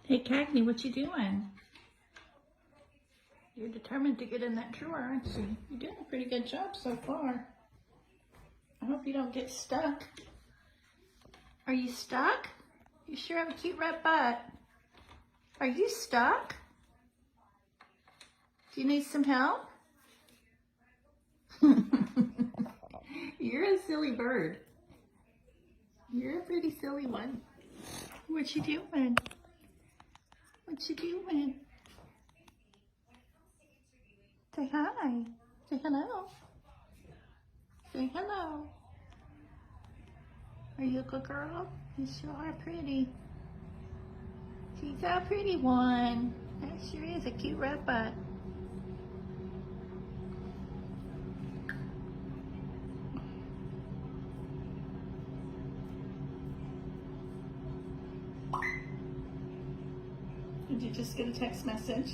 Hey, Cagney, what you doing? You're determined to get in that drawer, aren't you? You're doing a pretty good job so far. I hope you don't get stuck. Are you stuck? You sure have a cute red butt. Are you stuck? Do you need some help? You're a silly bird. You're a pretty silly one. What you doing? What you doing? Say hi. Say hello. Say hello. Are you a good girl? You sure are pretty. She's a pretty one. That sure is a cute red butt. Did you just get a text message?